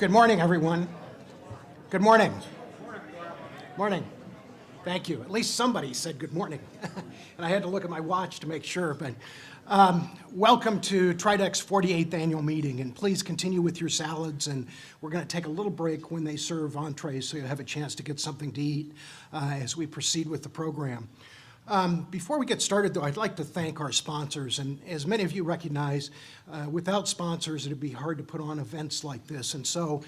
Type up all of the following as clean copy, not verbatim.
Good morning, everyone. Good morning. Morning. Thank you. At least somebody said good morning. And I had to look at my watch to make sure. But welcome to TRIDEC's 48th annual meeting. And please continue with your salads. And we're going to take a little break when they serve entrees so you have a chance to get something to eat as we proceed with the program. Before we get started, though, I'd like to thank our sponsors. And as many of you recognize, without sponsors, it'd be hard to put on events like this. And so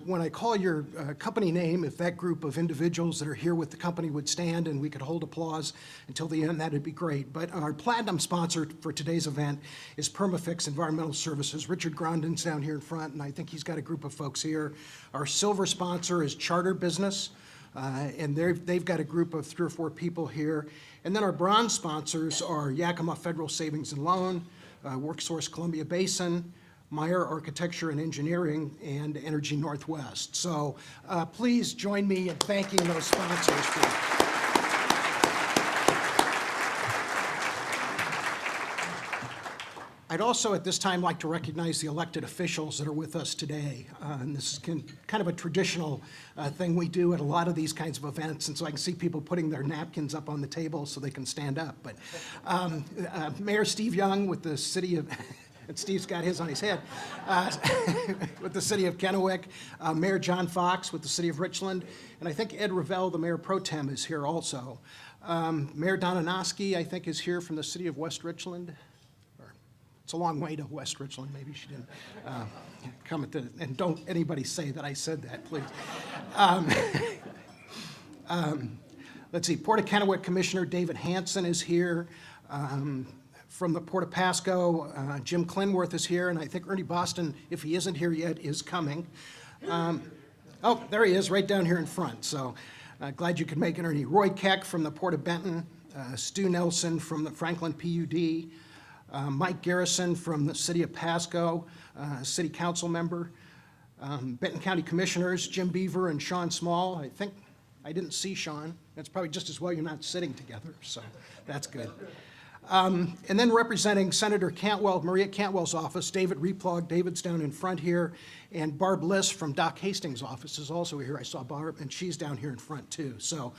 when I call your company name, if that group of individuals that are here with the company would stand and we could hold applause until the end, that'd be great. But our platinum sponsor for today's event is Permafix Environmental Services. Richard Grondin's down here in front, and I think he's got a group of folks here. Our silver sponsor is Charter Business. And they've got a group of 3 or 4 people here. And then our bronze sponsors are Yakima Federal Savings and Loan, WorkSource Columbia Basin, Meyer Architecture and Engineering, and Energy Northwest. So please join me in thanking those sponsors. I'd also at this time like to recognize the elected officials that are with us today. And this is kind of a traditional thing we do at a lot of these kinds of events, and so I can see people putting their napkins up on the table so they can stand up. But Mayor Steve Young with the city of, and Steve's got his on his head, with the city of Kennewick, Mayor John Fox with the city of Richland, and I think Ed Revelle, the mayor pro tem, is here also. Mayor Donanoski, I think, is here from the city of West Richland. It's a long way to West Richland. Maybe she didn't come at the, and don't anybody say that I said that, please. Let's see, Port of Kennewick Commissioner David Hansen is here. From the Port of Pasco, Jim Clinworth is here, and I think Ernie Boston, if he isn't here yet, is coming. Oh, there he is, right down here in front. So glad you could make it, Ernie. Roy Keck from the Port of Benton, Stu Nelson from the Franklin PUD, Mike Garrison from the city of Pasco, city council member, Benton County Commissioners, Jim Beaver and Sean Small. I think I didn't see Sean. That's probably just as well you're not sitting together, so that's good. And then representing Senator Cantwell, Maria Cantwell's office, David Replog. David's down in front here, and Barb Liss from Doc Hastings' office is also here. I saw Barb, and she's down here in front too. So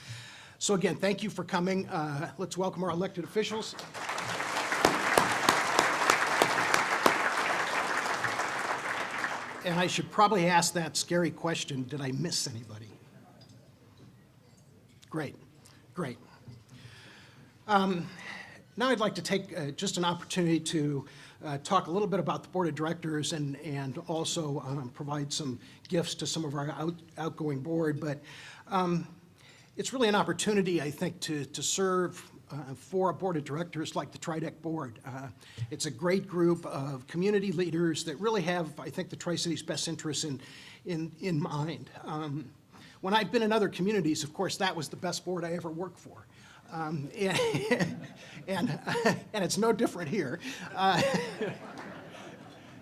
again, thank you for coming. Let's welcome our elected officials. And I should probably ask that scary question, did I miss anybody? Great. Now I'd like to take just an opportunity to talk a little bit about the board of directors and also provide some gifts to some of our outgoing board. But it's really an opportunity, I think, to serve for a board of directors like the TRIDEC board. It's a great group of community leaders that really have, I think, the Tri-Cities' best interests in mind. When I've been in other communities, of course, that was the best board I ever worked for. And it's no different here.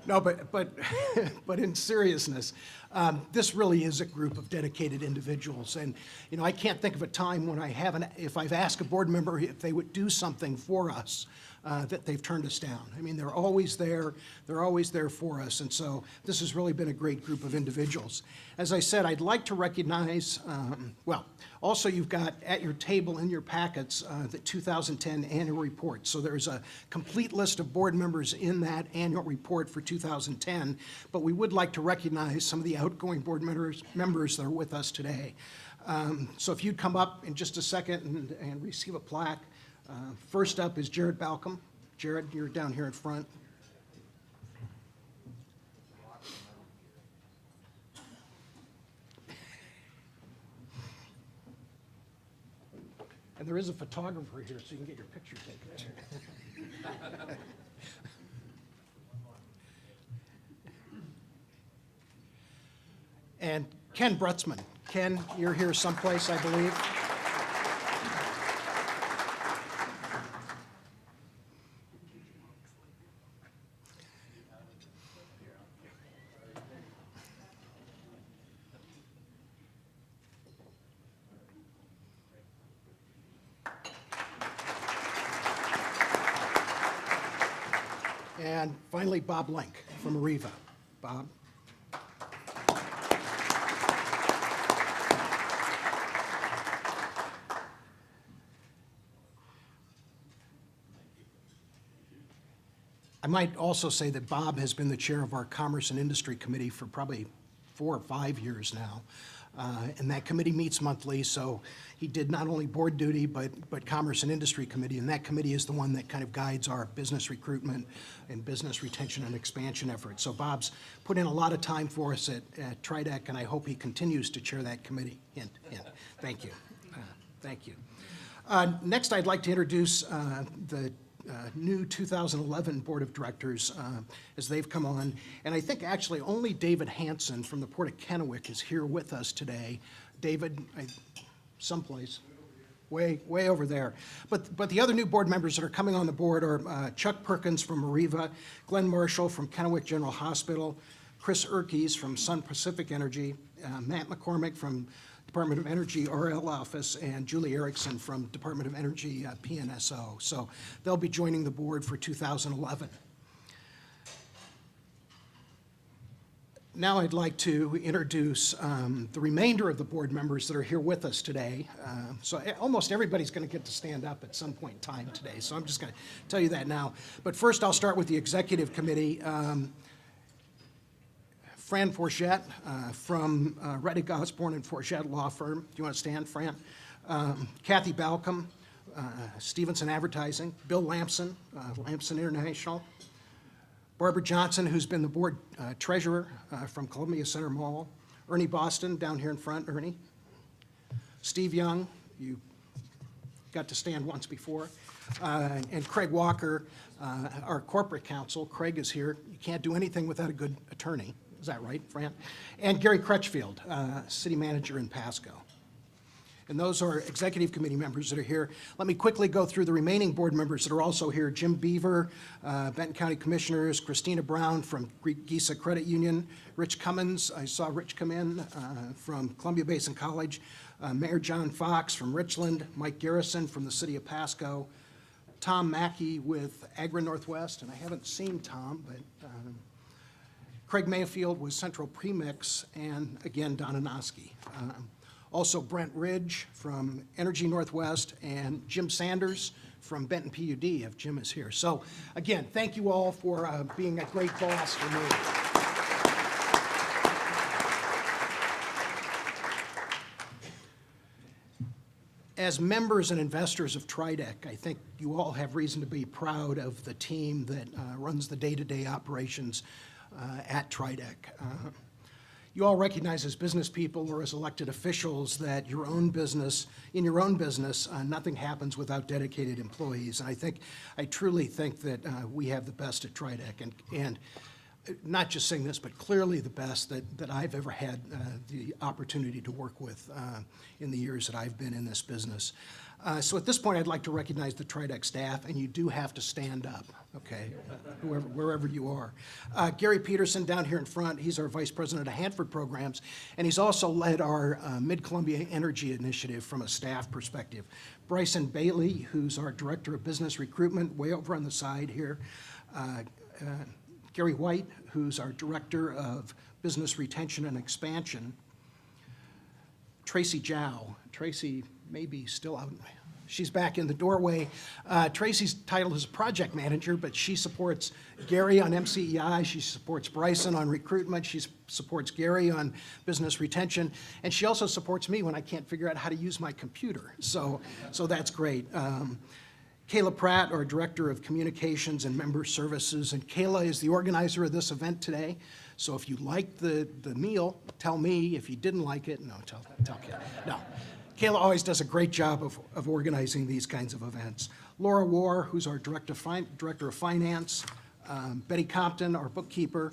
No, but in seriousness, this really is a group of dedicated individuals. And, you know, I can't think of a time when if I've asked a board member if they would do something for us, that they've turned us down. I mean, they're always there for us. And so this has really been a great group of individuals. As I said, I'd like to recognize, also you've got at your table in your packets the 2010 annual report. So there's a complete list of board members in that annual report for 2010, but we would like to recognize some of the outgoing board members that are with us today. So if you'd come up in just a second and receive a plaque. First up is Jared Balcom. Jared, you're down here in front. And there is a photographer here, so you can get your picture taken. And Ken Brutzman. Ken, you're here someplace, I believe. And finally, Bob Link from Arriva. Bob. I might also say that Bob has been the chair of our Commerce and Industry Committee for probably 4 or 5 years now. And that committee meets monthly, so he did not only board duty, but Commerce and Industry Committee, and that committee is the one that kind of guides our business recruitment and business retention and expansion efforts. So Bob's put in a lot of time for us at TRIDEC, and I hope he continues to chair that committee. Hint, hint. Thank you. Thank you. Next, I'd like to introduce the new 2011 Board of Directors as they've come on. And I think actually only David Hanson from the Port of Kennewick is here with us today. David, someplace, way over there. But the other new board members that are coming on the board are Chuck Perkins from Mariva, Glenn Marshall from Kennewick General Hospital, Chris Urkes from Sun Pacific Energy, Matt McCormick from Department of Energy RL office, and Julie Erickson from Department of Energy PNSO. So they'll be joining the board for 2011. Now I'd like to introduce the remainder of the board members that are here with us today. So almost everybody's going to get to stand up at some point in time today, so I'm just going to tell you that now. But first I'll start with the executive committee. Fran Forchette from Reddick Osborne and Forchette Law Firm. Do you want to stand, Fran? Kathy Balcom, Stevenson Advertising. Bill Lampson, Lampson International. Barbara Johnson, who's been the board treasurer from Columbia Center Mall. Ernie Boston, down here in front, Ernie. Steve Young, you got to stand once before. And Craig Walker, our corporate counsel. Craig is here. You can't do anything without a good attorney. Is that right, Fran? And Gary Crutchfield, city manager in Pasco. And those are executive committee members that are here. Let me quickly go through the remaining board members that are also here. Jim Beaver, Benton County Commissioners, Christina Brown from Geisa Credit Union, Rich Cummins, I saw Rich come in from Columbia Basin College, Mayor John Fox from Richland, Mike Garrison from the city of Pasco, Tom Mackey with Agri Northwest, and I haven't seen Tom, but Craig Mayfield with Central Premix, and again, Don Anoski. Also Brent Ridge from Energy Northwest, and Jim Sanders from Benton PUD, if Jim is here. So again, thank you all for being a great boss for me. As members and investors of TRIDEC, I think you all have reason to be proud of the team that runs the day-to-day operations at TRIDEC. You all recognize as business people or as elected officials that in your own business, nothing happens without dedicated employees. And I truly think that we have the best at TRIDEC, and not just saying this, but clearly the best that I've ever had the opportunity to work with in the years that I've been in this business. So at this point, I'd like to recognize the TRIDEC staff, and you do have to stand up, okay, wherever you are. Gary Peterson down here in front, he's our Vice President of Hanford Programs, and he's also led our Mid-Columbia Energy Initiative from a staff perspective. Bryson Bailey, who's our Director of Business Recruitment, way over on the side here. Gary White, who's our Director of Business Retention and Expansion. Tracy Jow. Tracy may be still out. She's back in the doorway. Tracy's title is project manager, but she supports Gary on MCEI. She supports Bryson on recruitment. She supports Gary on business retention. And she also supports me when I can't figure out how to use my computer. So that's great. Kayla Pratt, our Director of Communications and Member Services. And Kayla is the organizer of this event today. So if you liked the meal, tell me. If you didn't like it, no, tell Kayla. No. Kayla always does a great job of organizing these kinds of events. Laura War, who's our Director of Finance. Betty Compton, our bookkeeper.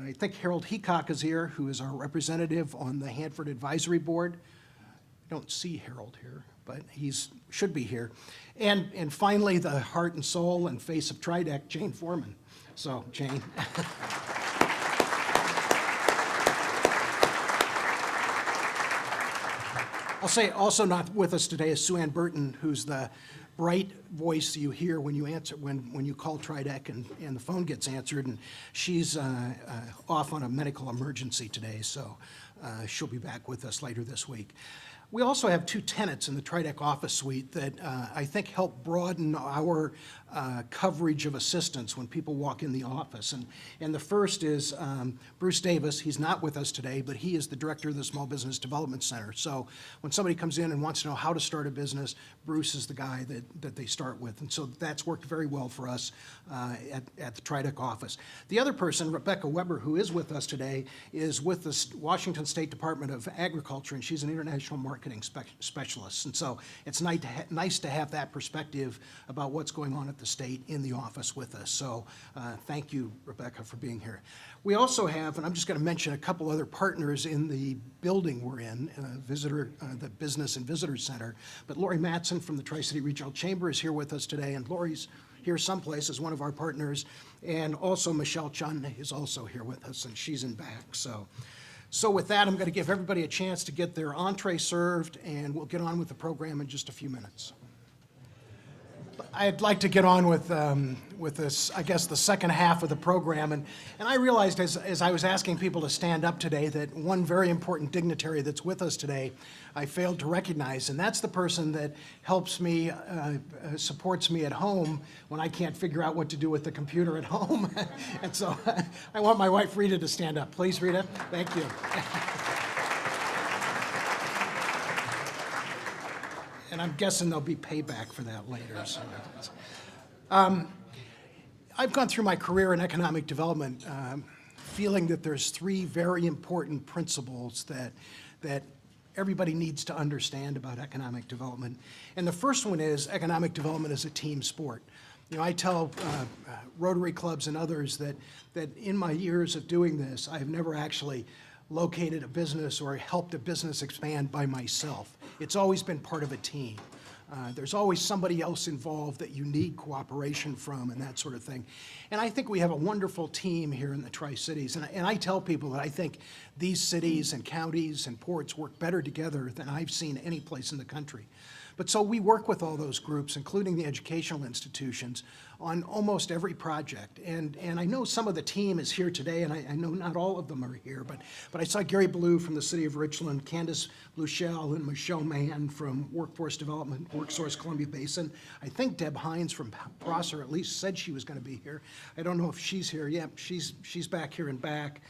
I think Harold Heacock is here, who is our representative on the Hanford Advisory Board. I don't see Harold here, but he should be here. And finally, the heart and soul and face of TRIDEC, Jane Foreman. So, Jane. I'll say also not with us today is Sue Ann Burton, who's the bright voice you hear when you answer when you call TRIDEC and the phone gets answered, and she's off on a medical emergency today, so she'll be back with us later this week. We also have two tenants in the TRIDEC office suite that I think help broaden our coverage of assistance when people walk in the office. And the first is Bruce Davis. He's not with us today, but he is the director of the Small Business Development Center. So when somebody comes in and wants to know how to start a business, Bruce is the guy that they start with. And so that's worked very well for us at the TRIDEC office. The other person, Rebecca Weber, who is with us today, is with the Washington State Department of Agriculture, and she's an international marketing specialist. And so it's nice to have that perspective about what's going on at the state in the office with us. So thank you, Rebecca, for being here. We also have, and I'm just going to mention a couple other partners in the building we're in, the Business and Visitor Center, but Lori Matson from the Tri-City Regional Chamber is here with us today, and Lori's here someplace as one of our partners, and also Michelle Chun is also here with us, and she's in back. So with that, I'm going to give everybody a chance to get their entree served, and we'll get on with the program in just a few minutes. I'd like to get on with this, I guess, the second half of the program. And I realized as I was asking people to stand up today that one very important dignitary that's with us today I failed to recognize, and that's the person that helps me, supports me at home when I can't figure out what to do with the computer at home. And so I want my wife, Rita, to stand up. Please, Rita. Thank you. And I'm guessing there'll be payback for that later. So. I've gone through my career in economic development feeling that there's three very important principles that everybody needs to understand about economic development. And the first one is economic development is a team sport. You know, I tell Rotary clubs and others that in my years of doing this, I've never actually located a business or helped a business expand by myself. It's always been part of a team. There's always somebody else involved that you need cooperation from and that sort of thing. And I think we have a wonderful team here in the Tri-Cities. And I tell people that I think these cities and counties and ports work better together than I've seen any place in the country. But so we work with all those groups, including the educational institutions, on almost every project. And I know some of the team is here today, and I know not all of them are here, but I saw Gary Blue from the City of Richland, Candace Luchelle and Michelle Mann from Workforce Development, WorkSource Columbia Basin. I think Deb Hines from Prosser at least said she was going to be here. I don't know if she's here. Yeah, she's back here and back.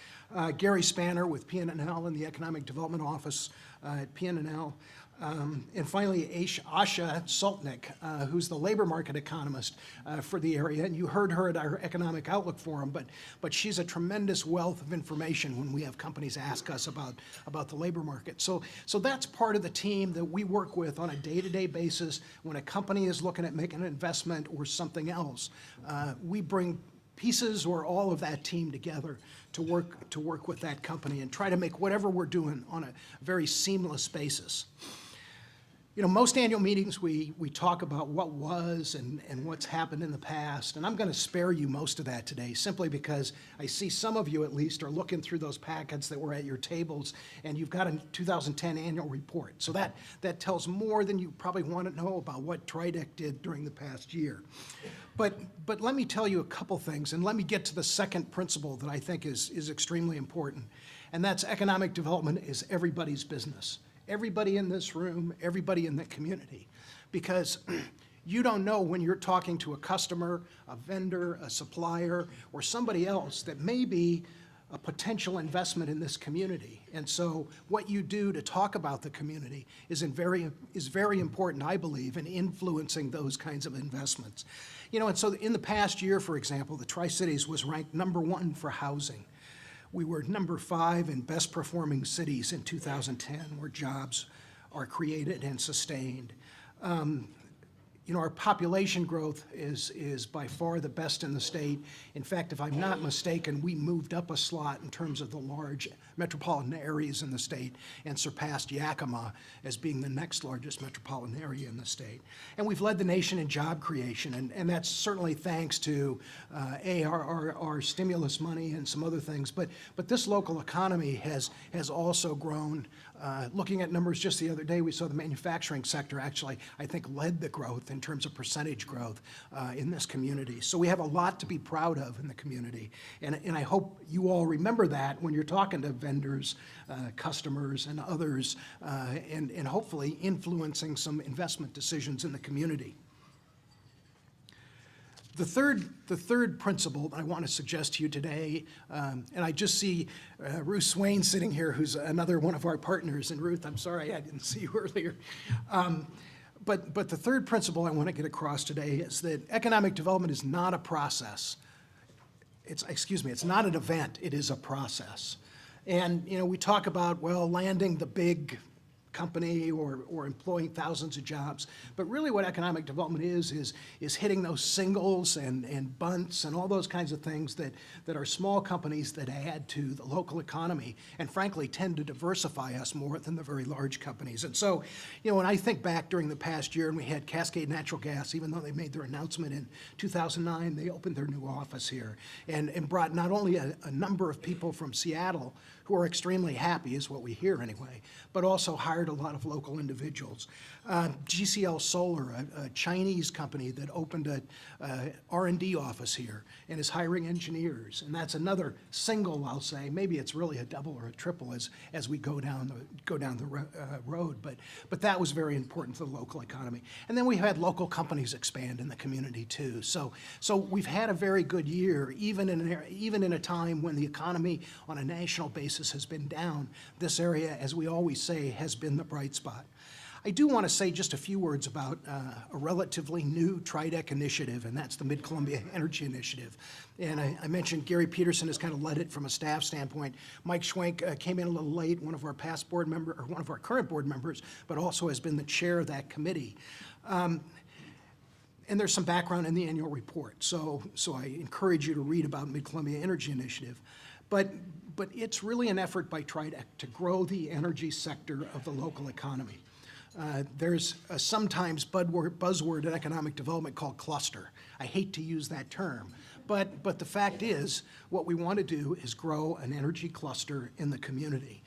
Gary Spanner with PNNL in the Economic Development Office at PNNL. And finally, Asha Saltnik, who's the labor market economist for the area. And you heard her at our Economic Outlook Forum, but she's a tremendous wealth of information when we have companies ask us about the labor market. So that's part of the team that we work with on a day-to-day basis when a company is looking at making an investment or something else. We bring pieces or all of that team together to work with that company and try to make whatever we're doing on a very seamless basis. You know, most annual meetings we talk about what was and what's happened in the past, and I'm going to spare you most of that today simply because I see some of you at least are looking through those packets that were at your tables, and you've got a 2010 annual report. So that tells more than you probably want to know about what TRIDEC did during the past year. But let me tell you a couple things, and let me get to the second principle that I think is extremely important, and that's economic development is everybody's business. Everybody in this room, everybody in the community, because you don't know when you're talking to a customer, a vendor, a supplier, or somebody else that may be a potential investment in this community. And so what you do to talk about the community is very important, I believe, in influencing those kinds of investments. You know, and so in the past year, for example, the Tri-Cities was ranked #1 for housing. We were #5 in best performing cities in 2010, where jobs are created and sustained. You know, our population growth is by far the best in the state. In fact, if I'm not mistaken, we moved up a slot in terms of the large metropolitan areas in the state and surpassed Yakima as being the next largest metropolitan area in the state. And we've led the nation in job creation, and that's certainly thanks to our stimulus money and some other things. But this local economy has also grown Looking at numbers just the other day, we saw the manufacturing sector actually, I think, led the growth in terms of percentage growth in this community. So we have a lot to be proud of in the community. And I hope you all remember that when you're talking to vendors, customers, and others, and hopefully influencing some investment decisions in the community. The third principle that I want to suggest to you today, and I just see Ruth Swain sitting here, who's another one of our partners. And Ruth, I'm sorry I didn't see you earlier. But the third principle I want to get across today is that economic development is not a process. It's not an event, it is a process. And, we talk about, well, landing the big company or employing thousands of jobs. But really what economic development is hitting those singles and bunts and all those kinds of things that are small companies that add to the local economy and frankly tend to diversify us more than the very large companies. And so, when I think back during the past year and we had Cascade Natural Gas, even though they made their announcement in 2009, they opened their new office here and brought not only a number of people from Seattle who are extremely happy, is what we hear anyway, but also hired a lot of local individuals. GCL Solar, a Chinese company that opened a R&D office here and is hiring engineers. And that's another single, I'll say. Maybe it's really a double or a triple as we go down the road. But that was very important to the local economy. And then we had local companies expand in the community too. So we've had a very good year, even in a time when the economy on a national basis has been down. This area, as we always say, has been the bright spot. I do want to say just a few words about a relatively new TRIDEC initiative, and that's the Mid-Columbia Energy Initiative. And I mentioned Gary Peterson has kind of led it from a staff standpoint. Mike Schwenk came in a little late, one of our past board members, or one of our current board members, but also has been the chair of that committee. And there's some background in the annual report, so I encourage you to read about Mid-Columbia Energy Initiative. But it's really an effort by TRIDEC to grow the energy sector of the local economy. There's a sometimes buzzword in economic development called cluster. I hate to use that term, but the fact is what we want to do is grow an energy cluster in the community.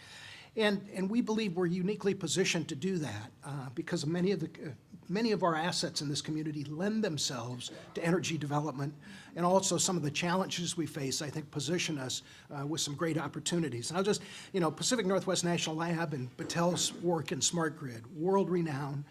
And we believe we're uniquely positioned to do that because many of our assets in this community lend themselves to energy development, and also some of the challenges we face, I think, position us with some great opportunities. And I'll just, Pacific Northwest National Lab and Battelle's work in smart grid, world-renowned,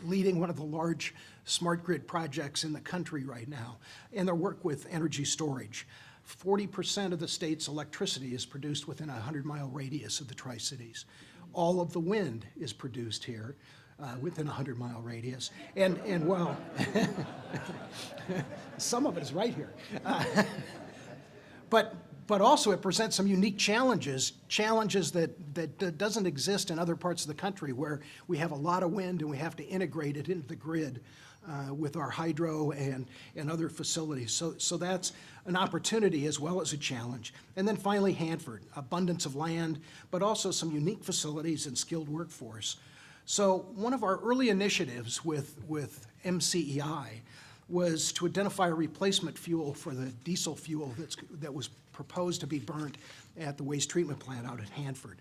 leading one of the large smart grid projects in the country right now, and their work with energy storage. 40% of the state's electricity is produced within a 100-mile radius of the Tri-Cities. All of the wind is produced here within a 100-mile radius. And well, some of it is right here. But also it presents some unique challenges that doesn't exist in other parts of the country where we have a lot of wind and we have to integrate it into the grid with our hydro and other facilities. So that's an opportunity as well as a challenge. And then finally, Hanford, abundance of land, but also some unique facilities and skilled workforce. So one of our early initiatives with MCEI was to identify a replacement fuel for the diesel fuel that was proposed to be burnt at the waste treatment plant out at Hanford.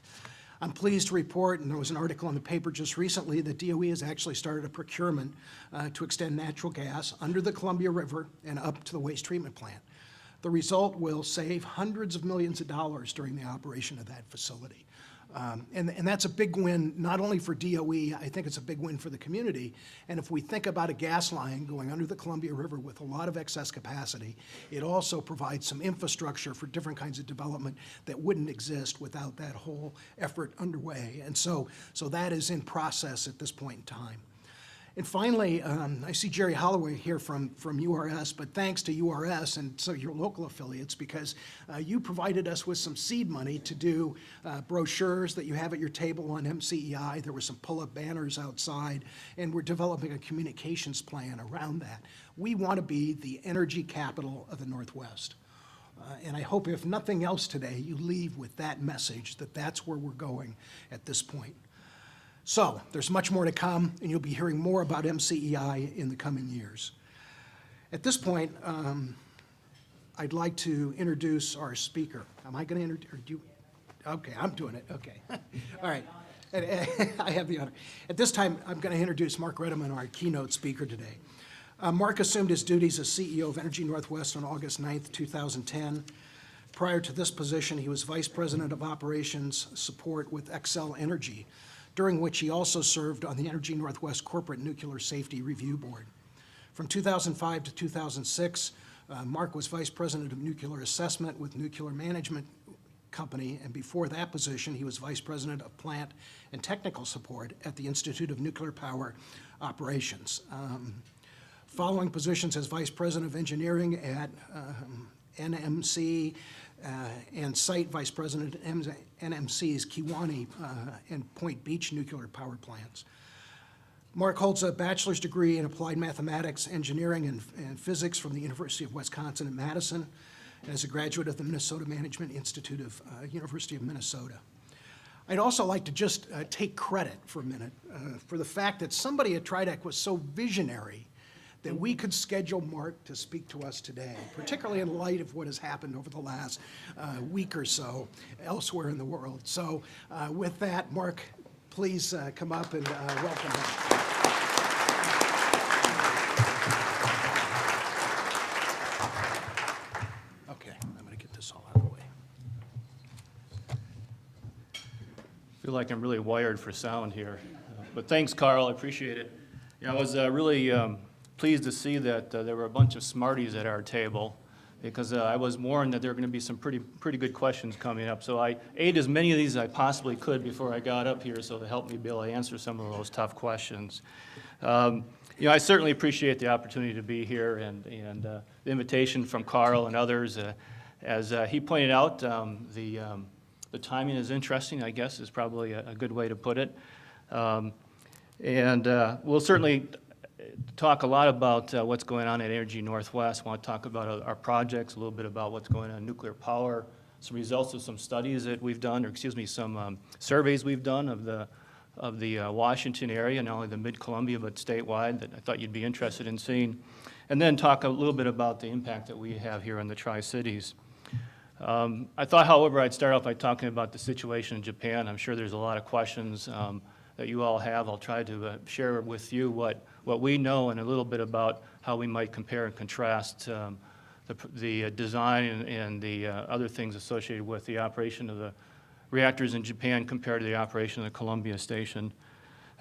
I'm pleased to report, and there was an article in the paper just recently, that DOE has actually started a procurement to extend natural gas under the Columbia River and up to the waste treatment plant. The result will save hundreds of millions of dollars during the operation of that facility. And that's a big win, not only for DOE, I think it's a big win for the community. And if we think about a gas line going under the Columbia River with a lot of excess capacity, it also provides some infrastructure for different kinds of development that wouldn't exist without that whole effort underway. And so that is in process at this point in time. And finally, I see Jerry Holloway here from URS, but thanks to URS and so your local affiliates, because you provided us with some seed money to do brochures that you have at your table on MCEI. There were some pull-up banners outside, and we're developing a communications plan around that. We want to be the energy capital of the Northwest. And I hope, if nothing else today, you leave with that message that that's where we're going at this point. So there's much more to come, and you'll be hearing more about MCEI in the coming years. At this point, I'd like to introduce our speaker. Am I going to introduce you? Okay, I'm doing it, okay. All right, I have the honor. At this time, I'm going to introduce Mark Reddemann, our keynote speaker today. Mark assumed his duties as CEO of Energy Northwest on August 9th, 2010. Prior to this position, he was Vice President of Operations Support with Xcel Energy, during which he also served on the Energy Northwest Corporate Nuclear Safety Review Board. From 2005 to 2006, Mark was Vice President of Nuclear Assessment with Nuclear Management Company, and before that position, he was Vice President of Plant and Technical Support at the Institute of Nuclear Power Operations. Following positions as Vice President of Engineering at NMC and Site Vice President at NMC's Kewaunee and Point Beach nuclear power plants. Mark holds a bachelor's degree in applied mathematics, engineering, and physics from the University of Wisconsin in Madison, and is a graduate of the Minnesota Management Institute of University of Minnesota. I'd also like to just take credit for a minute for the fact that somebody at TRIDEC was so visionary that we could schedule Mark to speak to us today, particularly in light of what has happened over the last week or so elsewhere in the world. So with that, Mark, please come up and welcome him. I feel like I'm really wired for sound here. But thanks, Carl. I appreciate it. I was really pleased to see that there were a bunch of smarties at our table, because I was warned that there were going to be some pretty good questions coming up. So I ate as many of these as I possibly could before I got up here, so to help me be able to answer some of those tough questions. I certainly appreciate the opportunity to be here and the invitation from Carl and others. As he pointed out, the timing is interesting, I guess, is probably a good way to put it. We'll certainly talk a lot about what's going on at Energy Northwest. I want to talk about our projects, a little bit about what's going on in nuclear power, some results of some studies that we've done, or excuse me, some surveys we've done of the Washington area, not only the Mid-Columbia, but statewide, that I thought you'd be interested in seeing. And then talk a little bit about the impact that we have here in the Tri-Cities. I thought, however, I'd start off by talking about the situation in Japan. I'm sure there's a lot of questions that you all have. I'll try to share with you what we know and a little bit about how we might compare and contrast the design and the other things associated with the operation of the reactors in Japan compared to the operation of the Columbia station.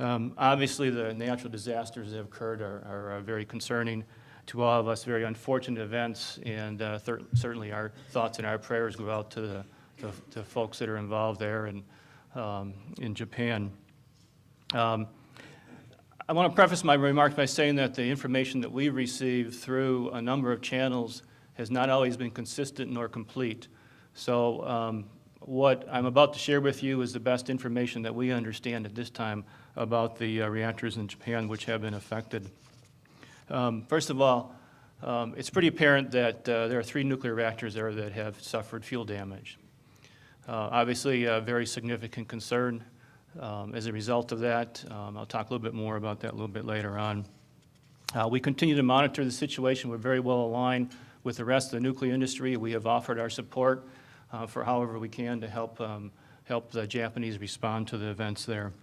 Obviously, the natural disasters that have occurred are very concerning to all of us, very unfortunate events, and certainly our thoughts and our prayers go out to the folks that are involved there and in Japan. I want to preface my remarks by saying that the information that we've received through a number of channels has not always been consistent nor complete. So what I'm about to share with you is the best information that we understand at this time about the reactors in Japan which have been affected. First of all, it's pretty apparent that there are 3 nuclear reactors there that have suffered fuel damage. Obviously, a very significant concern as a result of that. I'll talk a little bit more about that a little bit later on. We continue to monitor the situation. We're very well aligned with the rest of the nuclear industry. We have offered our support for however we can to help the Japanese respond to the events there.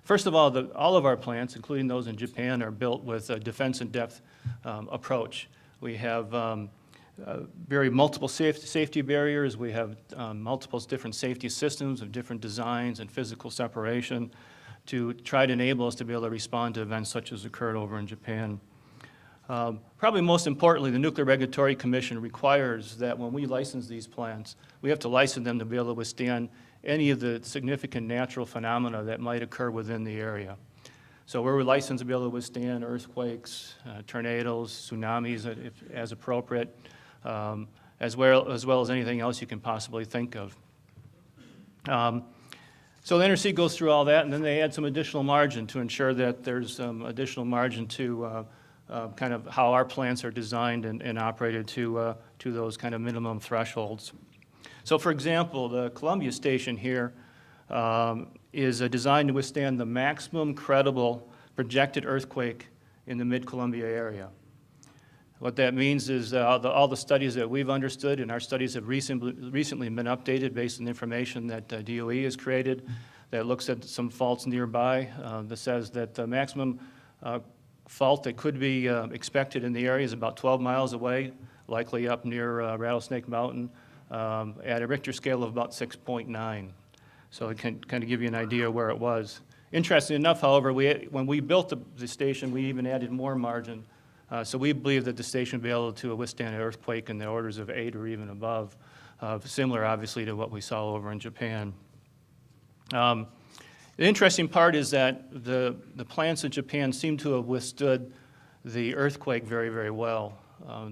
First of all of our plants, including those in Japan, are built with a defense-in-depth approach. We have very multiple safety barriers. We have multiple different safety systems of different designs and physical separation to try to enable us to be able to respond to events such as occurred over in Japan. Probably most importantly, the Nuclear Regulatory Commission requires that when we license these plants, we have to license them to be able to withstand any of the significant natural phenomena that might occur within the area. So we're licensed to be able to withstand earthquakes, tornadoes, tsunamis as appropriate, as well as anything else you can possibly think of. So the NRC goes through all that, and then they add some additional margin to ensure that there's some additional margin to kind of how our plants are designed and operated to those kind of minimum thresholds. So for example, the Columbia station here is designed to withstand the maximum credible projected earthquake in the mid-Columbia area. What that means is all the studies that we've understood, and our studies have recently been updated based on information that DOE has created that looks at some faults nearby that says that the maximum fault that could be expected in the area is about 12 miles away, likely up near Rattlesnake Mountain, at a Richter scale of about 6.9. So it can kind of give you an idea where it was. Interesting enough, however, when we built the station, we even added more margin. So we believe that the station will be able to withstand an earthquake in the orders of 8 or even above, similar, obviously, to what we saw over in Japan. The interesting part is that the plants in Japan seem to have withstood the earthquake very, very well.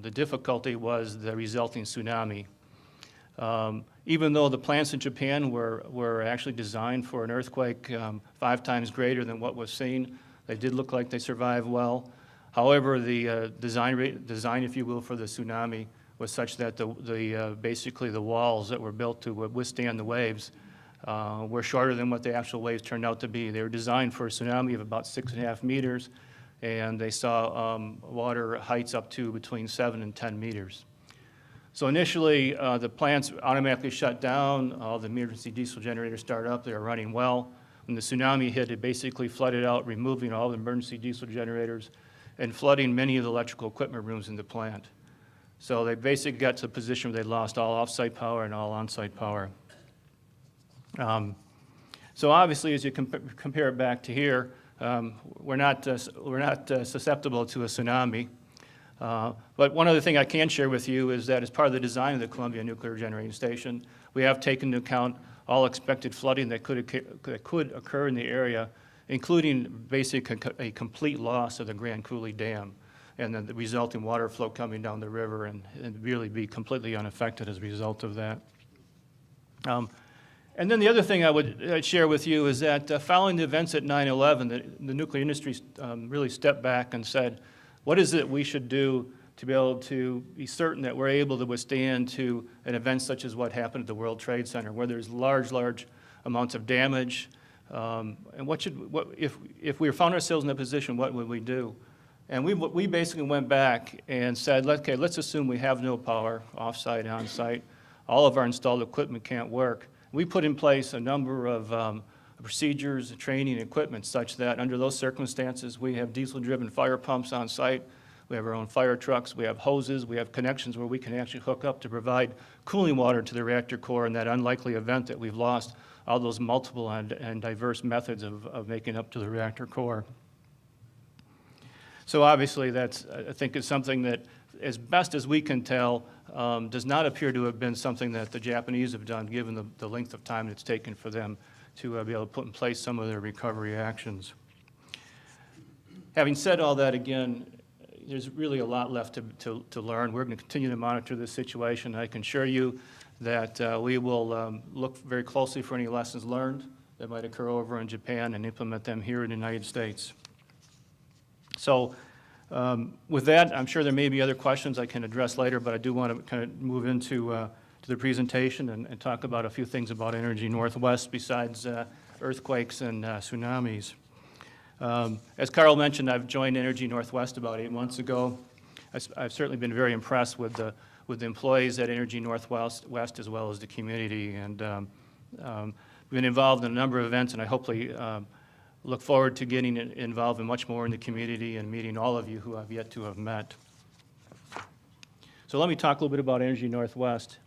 The difficulty was the resulting tsunami. Even though the plants in Japan were actually designed for an earthquake 5 times greater than what was seen, they did look like they survived well. However, the design, if you will, for the tsunami was such that basically the walls that were built to withstand the waves were shorter than what the actual waves turned out to be. They were designed for a tsunami of about 6.5 meters, and they saw water heights up to between 7 and 10 meters. So initially, the plants automatically shut down. All the emergency diesel generators started up. They were running well. When the tsunami hit, it basically flooded out, removing all the emergency diesel generators and flooding many of the electrical equipment rooms in the plant. So they basically got to a position where they lost all off-site power and all on-site power. So obviously, as you compare it back to here, we're not susceptible to a tsunami. But one other thing I can share with you is that as part of the design of the Columbia Nuclear Generating Station, we have taken into account all expected flooding that could occur in the area, including basically a complete loss of the Grand Coulee Dam and then the resulting water flow coming down the river and really be completely unaffected as a result of that. And then the other thing I would share with you is that following the events at 9/11, the nuclear industry really stepped back and said, what is it we should do to be able to be certain that we're able to withstand to an event such as what happened at the World Trade Center, where there's large amounts of damage, and if we found ourselves in that position, what would we do? And we basically went back and said, okay, let's assume we have no power, off-site, on-site. All of our installed equipment can't work. We put in place a number of procedures, training, equipment such that under those circumstances, we have diesel-driven fire pumps on site. We have our own fire trucks. We have hoses. We have connections where we can actually hook up to provide cooling water to the reactor core in that unlikely event that we've lost all those multiple and diverse methods of making up to the reactor core. So obviously that's, I think, is something that, as best as we can tell, does not appear to have been something that the Japanese have done, given the length of time it's taken for them to be able to put in place some of their recovery actions. Having said all that, again, there's really a lot left to learn. We're going to continue to monitor this situation. I can assure you that we will look very closely for any lessons learned that might occur over in Japan and implement them here in the United States. So with that, I'm sure there may be other questions I can address later, but I do want to kind of move into to the presentation and talk about a few things about Energy Northwest besides earthquakes and tsunamis. As Carl mentioned, I've joined Energy Northwest about 8 months ago. I've certainly been very impressed with the employees at Energy Northwest as well as the community, and been involved in a number of events, and I hopefully look forward to getting involved in much more in the community and meeting all of you who I've yet to have met. So let me talk a little bit about Energy Northwest.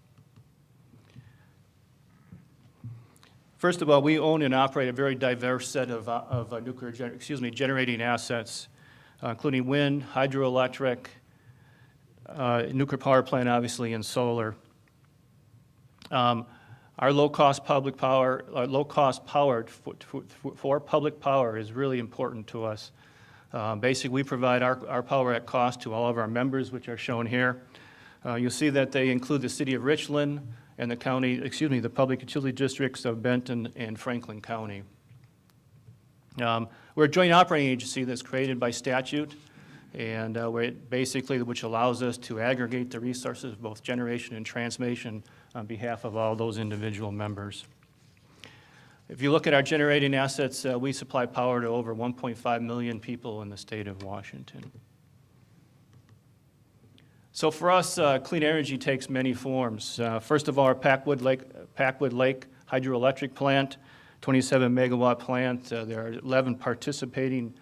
First of all, we own and operate a very diverse set of generating assets, including wind, hydroelectric, nuclear power plant, obviously, and solar. Our low-cost public power, for public power is really important to us. Basically, we provide our power at cost to all of our members, which are shown here. You'll see that they include the city of Richland and the public utility districts of Benton and Franklin County. We're a joint operating agency that's created by statute, and which allows us to aggregate the resources of both generation and transmission on behalf of all those individual members. If you look at our generating assets, we supply power to over 1.5 million people in the state of Washington. So for us, clean energy takes many forms. First of all, our Packwood Lake hydroelectric plant, 27 megawatt plant. There are 11 participating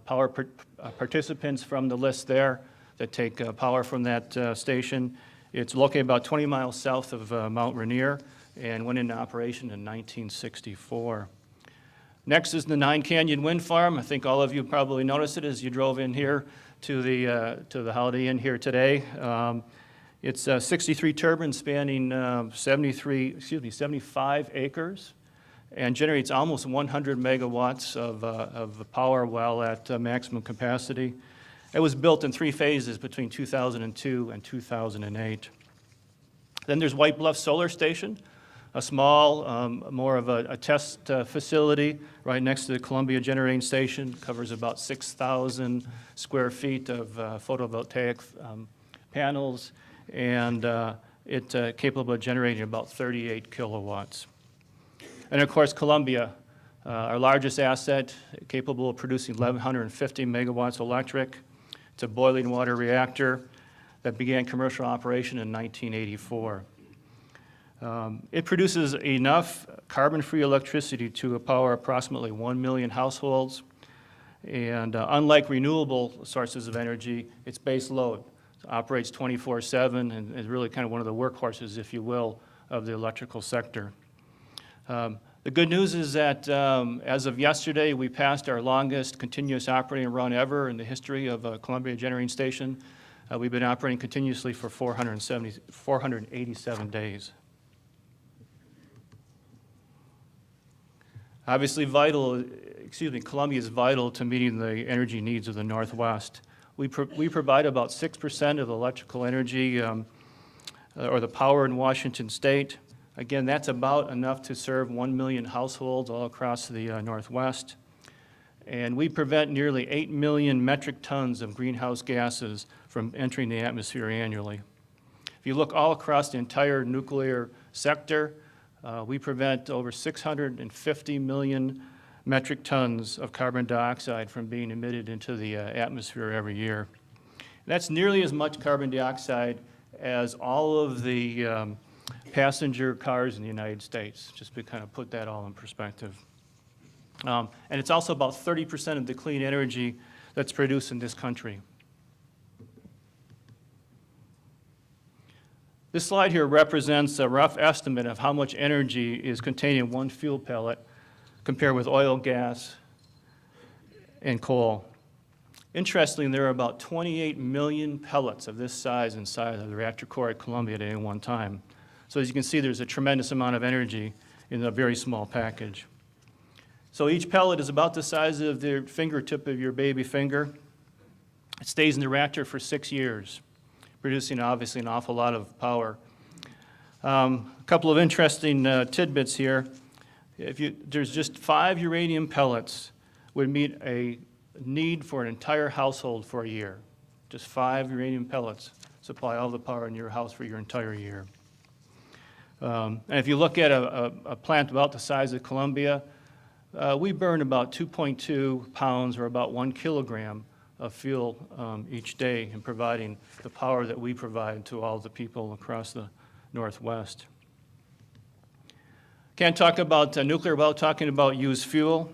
participants from the list there that take power from that station. It's located about 20 miles south of Mount Rainier and went into operation in 1964. Next is the Nine Canyon Wind Farm. I think all of you probably noticed it as you drove in here to the Holiday Inn here today. It's 63 turbines spanning 75 acres and generates almost 100 megawatts of power while at maximum capacity. It was built in 3 phases between 2002 and 2008. Then there's White Bluff Solar Station, a small, more of a test facility right next to the Columbia Generating Station. Covers about 6,000 square feet of photovoltaic panels, and it's capable of generating about 38 kilowatts. And of course, Columbia, our largest asset, capable of producing 1,150 megawatts electric. It's a boiling water reactor that began commercial operation in 1984. It produces enough carbon-free electricity to power approximately 1 million households. And unlike renewable sources of energy, it's base load. It operates 24/7 and is really kind of one of the workhorses, if you will, of the electrical sector. The good news is that as of yesterday, we passed our longest continuous operating run ever in the history of Columbia Generating Station. We've been operating continuously for 487 days. Obviously Columbia is vital to meeting the energy needs of the Northwest. We provide about 6% of the electrical energy or the power in Washington State. Again, that's about enough to serve 1 million households all across the Northwest. And we prevent nearly 8 million metric tons of greenhouse gases from entering the atmosphere annually. If you look all across the entire nuclear sector, we prevent over 650 million metric tons of carbon dioxide from being emitted into the atmosphere every year. That's nearly as much carbon dioxide as all of the passenger cars in the United States, just to kind of put that all in perspective. And it's also about 30% of the clean energy that's produced in this country. This slide here represents a rough estimate of how much energy is contained in one fuel pellet compared with oil, gas, and coal. Interestingly, there are about 28 million pellets of this size inside of the reactor core at Columbia at any one time. So as you can see, there's a tremendous amount of energy in a very small package. So each pellet is about the size of the fingertip of your baby finger. It stays in the reactor for 6 years, producing obviously an awful lot of power. A couple of interesting tidbits here. There's just 5 uranium pellets would meet a need for an entire household for a year. Just 5 uranium pellets supply all the power in your house for your entire year. And if you look at a plant about the size of Columbia, we burn about 2.2 pounds or about 1 kilogram of fuel each day in providing the power that we provide to all the people across the Northwest. Can't talk about nuclear without talking about used fuel.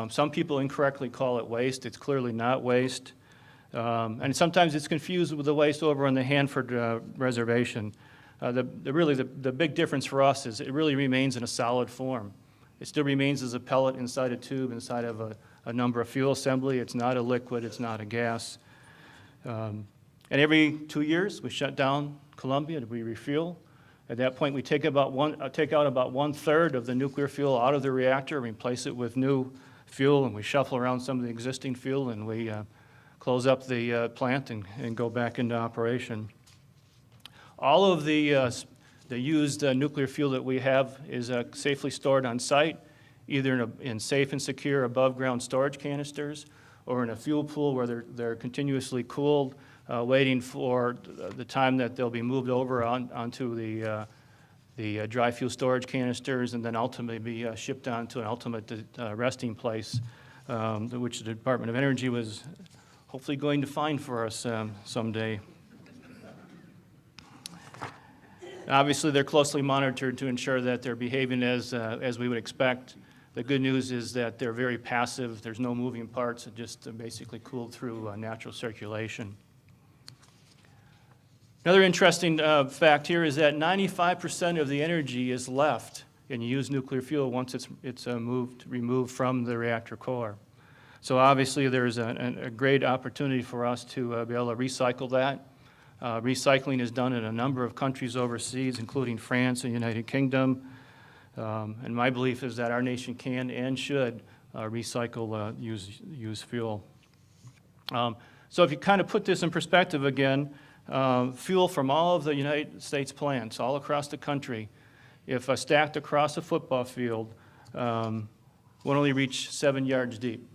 Some people incorrectly call it waste. It's clearly not waste. And sometimes it's confused with the waste over on the Hanford Reservation. The big difference for us is it really remains in a solid form. It still remains as a pellet inside a tube, inside of a number of fuel assembly. It's not a liquid, it's not a gas. And every 2 years, we shut down Columbia and we refuel. At that point, we take out about 1/3 of the nuclear fuel out of the reactor, replace it with new fuel, and we shuffle around some of the existing fuel, and we close up the plant and go back into operation. All of the used nuclear fuel that we have is safely stored on site, either in safe and secure above-ground storage canisters or in a fuel pool where they're continuously cooled, waiting for the time that they'll be moved over onto the dry fuel storage canisters and then ultimately be shipped on to an ultimate resting place, which the Department of Energy was hopefully going to find for us someday. Obviously, they're closely monitored to ensure that they're behaving as we would expect. The good news is that they're very passive. There's no moving parts. It just basically cooled through natural circulation. Another interesting fact here is that 95% of the energy is left in used nuclear fuel once it's removed from the reactor core. So obviously, there's a great opportunity for us to be able to recycle that. Recycling is done in a number of countries overseas, including France and United Kingdom. And my belief is that our nation can and should recycle used fuel. So if you kind of put this in perspective again, fuel from all of the United States plants all across the country, if stacked across a football field, would only reach 7 yards deep.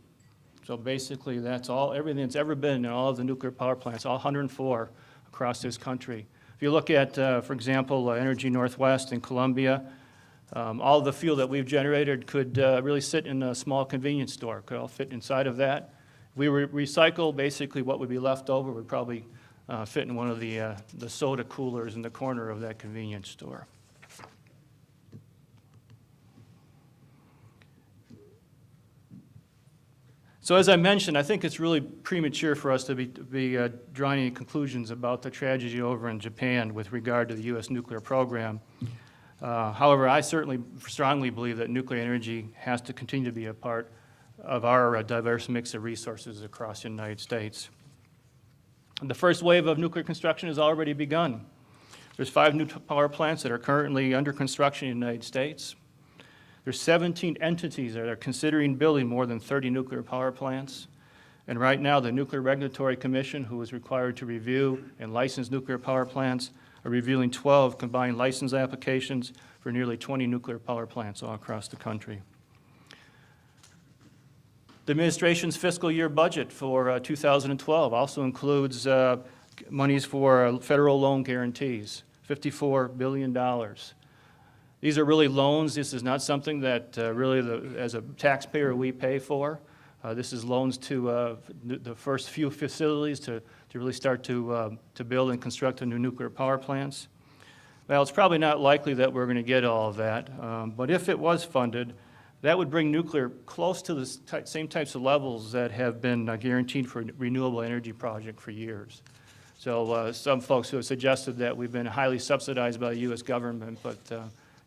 So basically, that's everything that's ever been in all of the nuclear power plants, all 104 across this country. If you look at, for example, Energy Northwest in Columbia, all of the fuel that we've generated could really sit in a small convenience store, could all fit inside of that. If we recycle, basically what would be left over would probably fit in one of the soda coolers in the corner of that convenience store. So as I mentioned, I think it's really premature for us to be drawing any conclusions about the tragedy over in Japan with regard to the U.S. nuclear program. However, I certainly strongly believe that nuclear energy has to continue to be a part of our diverse mix of resources across the United States. The first wave of nuclear construction has already begun. There's 5 new power plants that are currently under construction in the United States. There's 17 entities that are considering building more than 30 nuclear power plants. And right now, the Nuclear Regulatory Commission, who is required to review and license nuclear power plants, are reviewing 12 combined license applications for nearly 20 nuclear power plants all across the country. The administration's fiscal year budget for 2012 also includes monies for federal loan guarantees, $54 billion. These are really loans. This is not something that really, as a taxpayer, we pay for. This is loans to the first few facilities to really start to build and construct the new nuclear power plants. Well, it's probably not likely that we're going to get all of that, but if it was funded, that would bring nuclear close to the same types of levels that have been guaranteed for renewable energy project for years. So some folks who have suggested that we've been highly subsidized by the U.S. government, but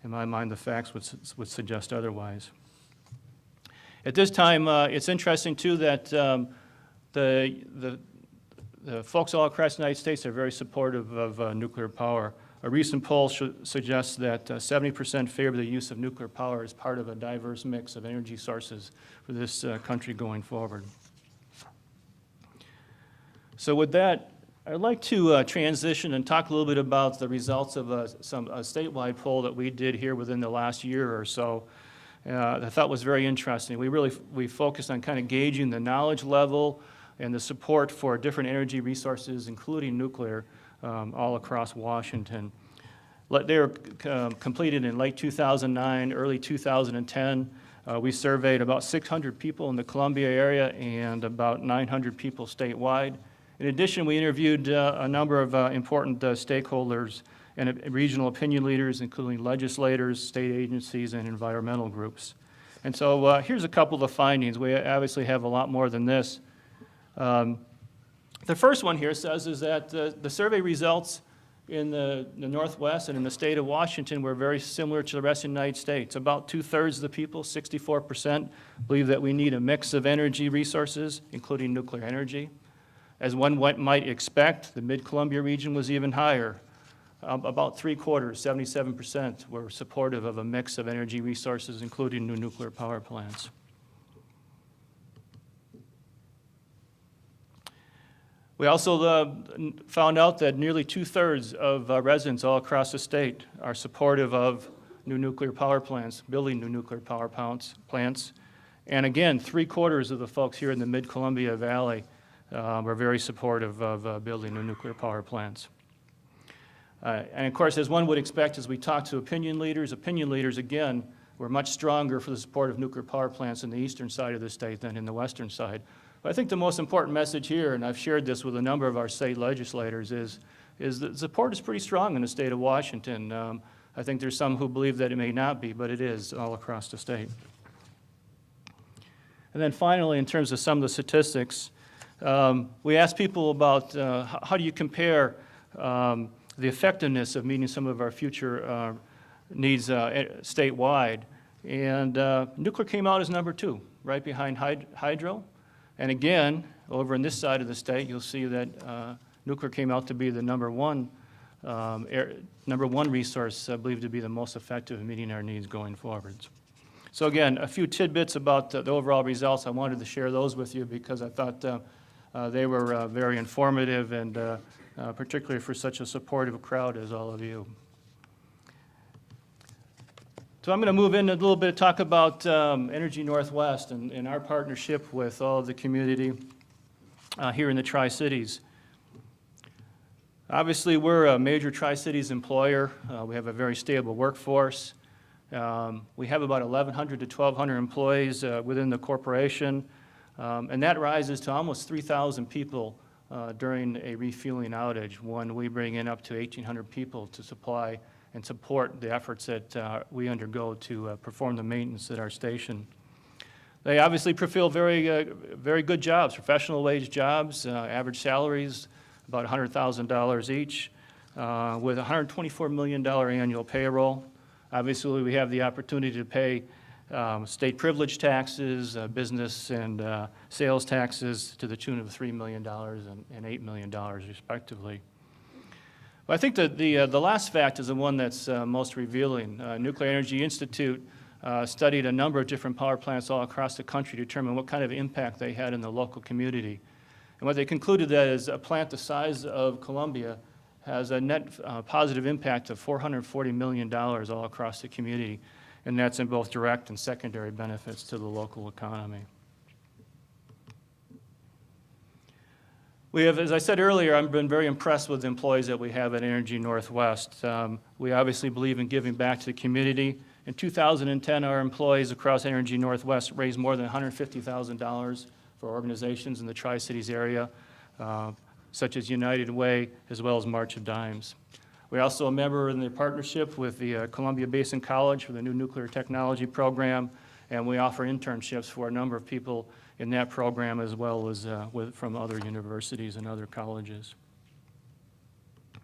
in my mind, the facts would suggest otherwise. At this time, it's interesting, too, that the folks all across the United States are very supportive of nuclear power. A recent poll suggests that 70% favor the use of nuclear power as part of a diverse mix of energy sources for this country going forward. So with that, I'd like to transition and talk a little bit about the results of a statewide poll that we did here within the last year or so. I thought was very interesting. We focused on kind of gauging the knowledge level and the support for different energy resources, including nuclear, all across Washington. They were completed in late 2009, early 2010. We surveyed about 600 people in the Columbia area and about 900 people statewide. In addition, we interviewed a number of important stakeholders and regional opinion leaders, including legislators, state agencies, and environmental groups. And so here's a couple of the findings. We obviously have a lot more than this. The first one here says is that the survey results in the Northwest and in the state of Washington were very similar to the rest of the United States. About 2/3 of the people, 64%, believe that we need a mix of energy resources, including nuclear energy. As one might expect, the Mid-Columbia region was even higher. About 3/4, 77%, were supportive of a mix of energy resources, including new nuclear power plants. We also found out that nearly 2/3 of residents all across the state are supportive of new nuclear power plants, building new nuclear power plants. And again, 3/4 of the folks here in the Mid-Columbia Valley were very supportive of building new nuclear power plants. And of course, as one would expect, as we talk to opinion leaders, again, were much stronger for the support of nuclear power plants in the eastern side of the state than in the western side. But I think the most important message here, and I've shared this with a number of our state legislators, is is that support is pretty strong in the state of Washington. I think there's some who believe that it may not be, but it is all across the state. And then finally, in terms of some of the statistics, we asked people about how do you compare the effectiveness of meeting some of our future needs statewide. And nuclear came out as number 2, right behind hydro. And again, over on this side of the state, you'll see that nuclear came out to be the number one resource believed to be the most effective in meeting our needs going forwards. So again, a few tidbits about the overall results. I wanted to share those with you because I thought they were very informative and particularly for such a supportive crowd as all of you. So I'm going to move in a little bit, talk about Energy Northwest and our partnership with all of the community here in the Tri-Cities. Obviously, we're a major Tri-Cities employer. We have a very stable workforce. We have about 1,100 to 1,200 employees within the corporation, and that rises to almost 3,000 people during a refueling outage when we bring in up to 1,800 people to supply and support the efforts that we undergo to perform the maintenance at our station. They obviously fulfill very good jobs, professional wage jobs, average salaries about $100,000 each, with $124 million annual payroll. Obviously, we have the opportunity to pay state privilege taxes, business and sales taxes to the tune of $3 million and $8 million, respectively. But I think that the last fact is the one that's most revealing. Nuclear Energy Institute studied a number of different power plants all across the country to determine what kind of impact they had in the local community. And what they concluded that is a plant the size of Columbia has a net positive impact of $440 million all across the community, and that's in both direct and secondary benefits to the local economy. We have, as I said earlier, I've been very impressed with the employees that we have at Energy Northwest. We obviously believe in giving back to the community. In 2010, our employees across Energy Northwest raised more than $150,000 for organizations in the Tri-Cities area, such as United Way, as well as March of Dimes. We're also a member in the partnership with the Columbia Basin College for the new nuclear technology program, and we offer internships for a number of people in that program as well as from other universities and other colleges. I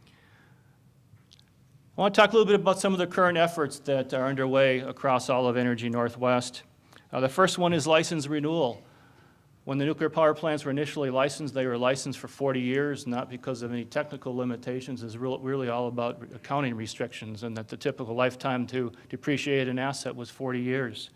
want to talk a little bit about some of the current efforts that are underway across all of Energy Northwest. The first one is license renewal. When the nuclear power plants were initially licensed, they were licensed for 40 years, not because of any technical limitations. It's really all about accounting restrictions, and that the typical lifetime to depreciate an asset was 40 years.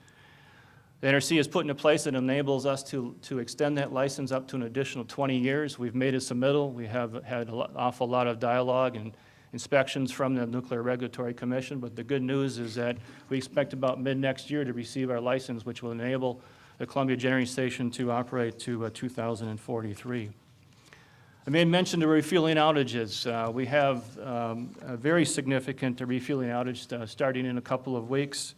The NRC has put into place that enables us to extend that license up to an additional 20 years. We've made a submittal. We have had an awful lot of dialogue and inspections from the Nuclear Regulatory Commission, but the good news is that we expect about mid-next year to receive our license, which will enable the Columbia Generating Station to operate to 2043. I made mention to refueling outages. We have a very significant refueling outage starting in a couple of weeks.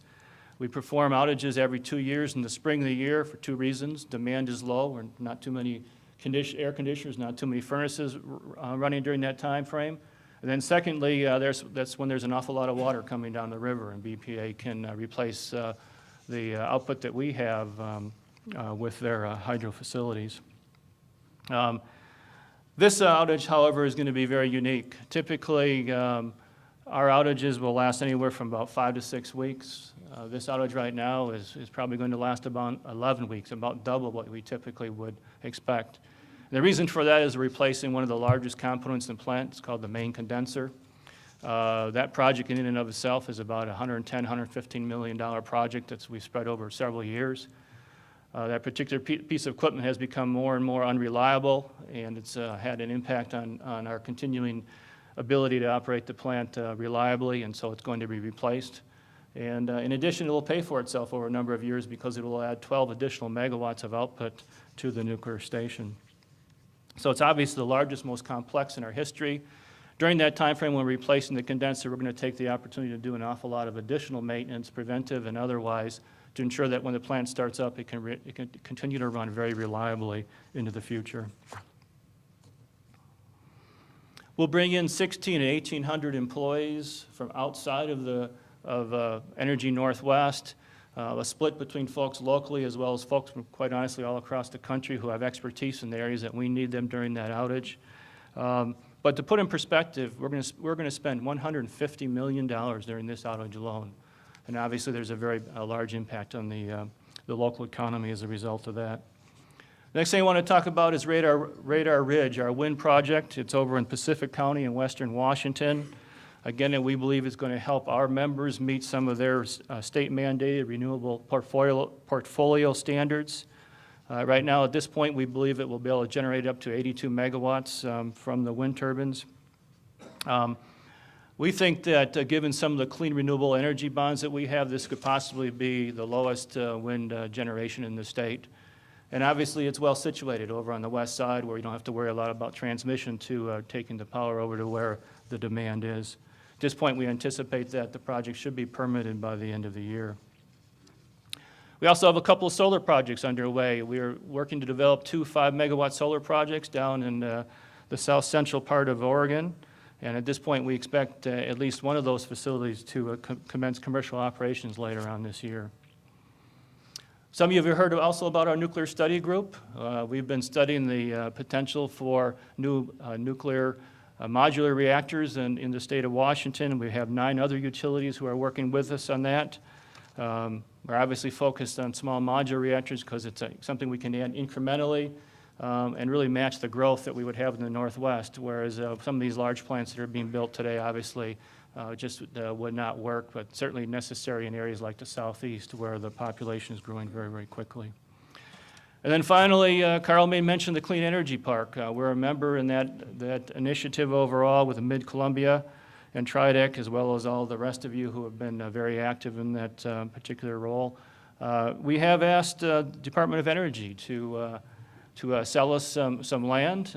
We perform outages every 2 years in the spring of the year for 2 reasons. Demand is low, or not too many air conditioners, not too many furnaces running during that time frame. And then secondly, that's when there's an awful lot of water coming down the river, and BPA can replace the output that we have with their hydro facilities. This outage, however, is going to be very unique. Typically, our outages will last anywhere from about 5 to 6 weeks. This outage right now is probably going to last about 11 weeks, about double what we typically would expect. And the reason for that is replacing one of the largest components in the plant. It's called the main condenser. That project in and of itself is about a $110, $115 million project that we've spread over several years. That particular piece of equipment has become more and more unreliable, and it's had an impact on our continuing ability to operate the plant reliably, and so it's going to be replaced. And in addition, it will pay for itself over a number of years because it will add 12 additional megawatts of output to the nuclear station. So it's obviously the largest, most complex in our history. During that time frame when we're replacing the condenser, we're going to take the opportunity to do an awful lot of additional maintenance, preventive and otherwise, to ensure that when the plant starts up, it can continue to run very reliably into the future. We'll bring in 1,600 to 1,800 employees from outside of Energy Northwest, a split between folks locally as well as folks from, quite honestly, all across the country who have expertise in the areas that we need them during that outage. But to put in perspective, we're going to spend $150 million during this outage alone. And obviously, there's a large impact on the local economy as a result of that. Next thing I want to talk about is Radar Ridge, our wind project. It's over in Pacific County in western Washington. Again, we believe it's going to help our members meet some of their state-mandated renewable portfolio standards. Right now, at this point, we believe it will be able to generate up to 82 megawatts from the wind turbines. We think that given some of the clean renewable energy bonds that we have, this could possibly be the lowest wind generation in the state. And obviously, it's well situated over on the west side where you don't have to worry a lot about transmission to taking the power over to where the demand is. At this point, we anticipate that the project should be permitted by the end of the year. We also have a couple of solar projects underway. We are working to develop 2 5-megawatt solar projects down in the south central part of Oregon. And at this point, we expect at least one of those facilities to commence commercial operations later on this year. Some of you have heard also about our nuclear study group. We've been studying the potential for new nuclear modular reactors in the state of Washington. We have 9 other utilities who are working with us on that. We're obviously focused on small modular reactors because it's something we can add incrementally and really match the growth that we would have in the Northwest, whereas some of these large plants that are being built today obviously just would not work, but certainly necessary in areas like the Southeast where the population is growing very, very quickly. And then finally, Carl may mention the Clean Energy Park. We're a member in that initiative overall with the Mid-Columbia and TRIDEC, as well as all the rest of you who have been very active in that particular role. We have asked Department of Energy to sell us some land.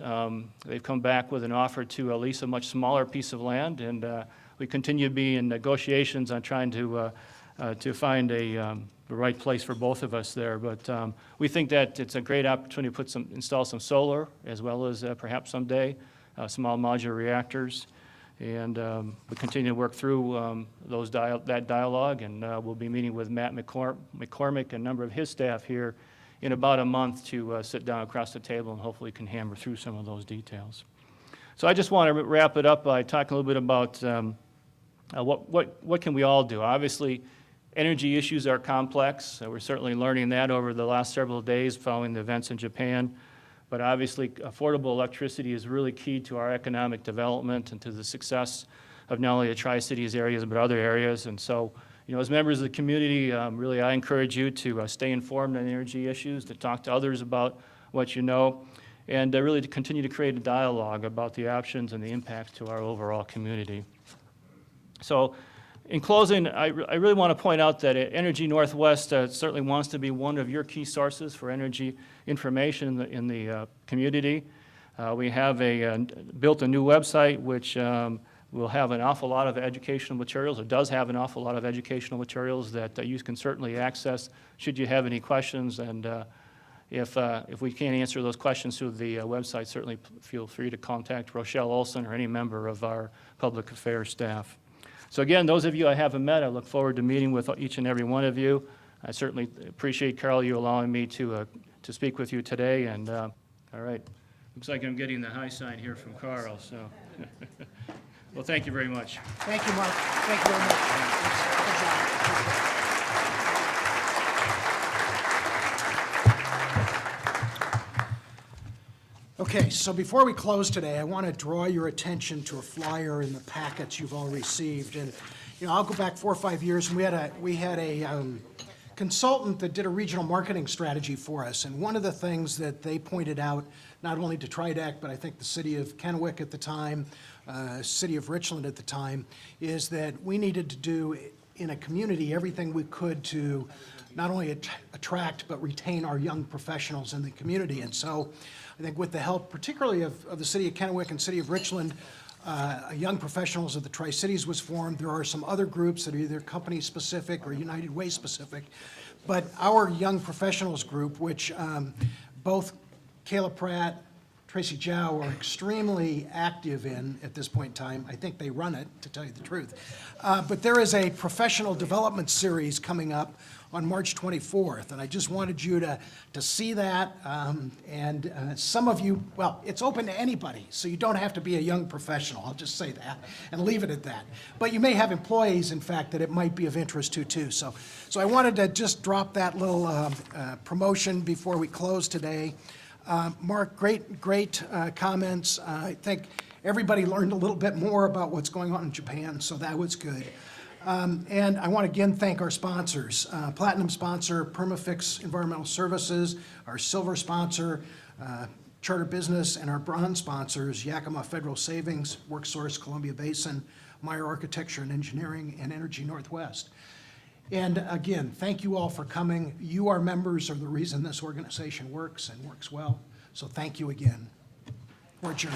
They've come back with an offer to lease a much smaller piece of land, and we continue to be in negotiations on trying to find the right place for both of us there. But we think that it's a great opportunity to install some solar, as well as perhaps someday small modular reactors. And we continue to work through that dialogue, and we'll be meeting with Matt McCormick and a number of his staff here in about a month to sit down across the table and hopefully can hammer through some of those details. So I just want to wrap it up by talking a little bit about what can we all do. Obviously, energy issues are complex. We're certainly learning that over the last several days following the events in Japan. But obviously, affordable electricity is really key to our economic development and to the success of not only the Tri-Cities areas, but other areas. And so, as members of the community, really I encourage you to stay informed on energy issues, to talk to others about what you know, and really to continue to create a dialogue about the options and the impacts to our overall community. So, in closing, I really want to point out that Energy Northwest certainly wants to be one of your key sources for energy information in the community. We have built a new website which will have an awful lot of educational materials. It does have an awful lot of educational materials that you can certainly access should you have any questions. And if we can't answer those questions through the website, certainly feel free to contact Rochelle Olson or any member of our public affairs staff. So again, those of you I haven't met, I look forward to meeting with each and every one of you. I certainly appreciate, Carl, you allowing me to speak with you today. And all right, looks like I'm getting the high sign here from Carl. So, well, thank you very much. Thank you, Mark. Thank you very much. Good job. Okay, so before we close today, I want to draw your attention to a flyer in the packets you've all received. And, I'll go back 4 or 5 years, and we had a consultant that did a regional marketing strategy for us. And one of the things that they pointed out, not only to TRIDEC, but I think the city of Kennewick at the time, city of Richland at the time, is that we needed to do in a community everything we could to not only attract but retain our young professionals in the community. And so I think with the help particularly of the city of Kennewick and city of Richland, Young Professionals of the Tri-Cities was formed. There are some other groups that are either company specific or United Way specific. But our Young Professionals group, which both Kayla Pratt, Tracy Zhao are extremely active in at this point in time. I think they run it, to tell you the truth. But there is a professional development series coming up on March 24th, and I just wanted you to see that. Some of you, well, it's open to anybody, so you don't have to be a young professional. I'll just say that and leave it at that. But you may have employees, in fact, that it might be of interest to too. So I wanted to just drop that little promotion before we close today. Mark, great comments. I think everybody learned a little bit more about what's going on in Japan, so that was good. And I want to again thank our sponsors. Platinum sponsor, Permafix Environmental Services, our silver sponsor, Charter Business, and our bronze sponsors, Yakima Federal Savings, WorkSource, Columbia Basin, Meyer Architecture and Engineering, and Energy Northwest. And again, thank you all for coming. You, our members, are the reason this organization works and works well. So thank you again. We're adjourned.